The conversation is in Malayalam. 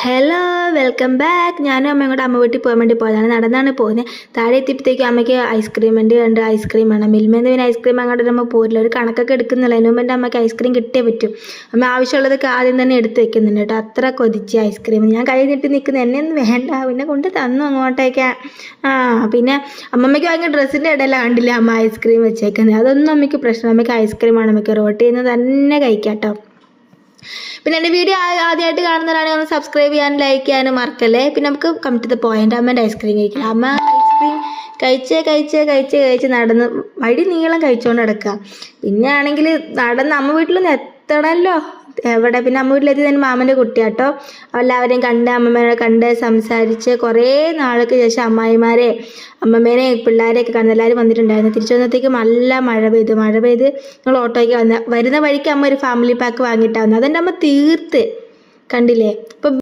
Hello welcome back. ഞാനും അമ്മയും കൂടെ അമ്മ വീട്ടിൽ പോകാൻ വേണ്ടി പോയതാണ്. നടന്നാണ് പോകുന്നത്. താഴെ എത്തിയപ്പോഴത്തേക്കും അമ്മയ്ക്ക് ഐസ്ക്രീം ഉണ്ട്, ഐസ്ക്രീം വേണം. മിൽമേന്ന് പിന്നെ ഐസ്ക്രീം അങ്ങോട്ട് നമ്മൾ പോരില്ല, ഒരു കണക്കൊക്കെ എടുക്കുന്നില്ല. അതിന് മുമ്പ് എൻ്റെ അമ്മയ്ക്ക് ഐസ്ക്രീം കിട്ടിയേ പറ്റും. അമ്മ ആവശ്യമുള്ളതൊക്കെ ആദ്യം തന്നെ എടുത്ത് വെക്കുന്നുണ്ട് കേട്ടോ. അത്ര കൊതിച്ച് ഐസ്ക്രീം ഞാൻ കൈ നീട്ടി നിൽക്കുന്നത്, എന്നെ ഒന്നും വേണ്ട, പിന്നെ കൊണ്ട് തന്നു അങ്ങോട്ടേക്ക്. പിന്നെ അമ്മമ്മയ്ക്ക് വാങ്ങിയ ഡ്രസ്സിൻ്റെ ഇടയിലാണ് കണ്ടില്ല അമ്മ ഐസ്ക്രീം വെച്ചേക്കുന്നത്. അതൊന്നും അമ്മയ്ക്ക് പ്രശ്നം. അമ്മയ്ക്ക് ഐസ്ക്രീമാണ് അമ്മയ്ക്ക് റോട്ടിൽ നിന്ന് തന്നെ കഴിക്കാം കേട്ടോ. പിന്നെ എൻ്റെ വീഡിയോ ആദ്യമായിട്ട് കാണുന്നവരാണെങ്കിൽ ഒന്ന് സബ്സ്ക്രൈബ് ചെയ്യാനും ലൈക്ക് ചെയ്യാനും മറക്കല്ലേ. പിന്നെ നമുക്ക് കം ടു ദ പോയിന്റ്. അമ്മേൻ്റെ ഐസ്ക്രീം കഴിക്കില്ല. അമ്മ ഐസ്ക്രീം കഴിച്ച് നടന്ന് വഴി നീളം കഴിച്ചുകൊണ്ട് കിടക്കുക. പിന്നെ ആണെങ്കിൽ നടന്ന് അമ്മ വീട്ടിലൊന്നും എത്തണമല്ലോ. എവിടെ പിന്നെ അമ്മ വീട്ടിലെത്തി തന്നെ മാമൻ്റെ കുട്ടിയാട്ടോ. എല്ലാവരെയും കണ്ട് അമ്മമ്മേനെ കണ്ട് സംസാരിച്ച് കുറേ നാൾക്ക് ശേഷം അമ്മായിമാരെ അമ്മമ്മേനെ പിള്ളേരെയൊക്കെ കാണുന്ന എല്ലാവരും വന്നിട്ടുണ്ടായിരുന്നു. തിരിച്ചു വന്നത്തേക്ക് നല്ല മഴ പെയ്തു. ഞങ്ങൾ ഓട്ടോയ്ക്ക് വരുന്ന വഴിക്ക് അമ്മ ഒരു ഫാമിലി പാക്ക് വാങ്ങിയിട്ടാണ് വന്നത്. അതെൻ്റെ അമ്മ തീർത്ത് കണ്ടില്ലേ. ഇപ്പം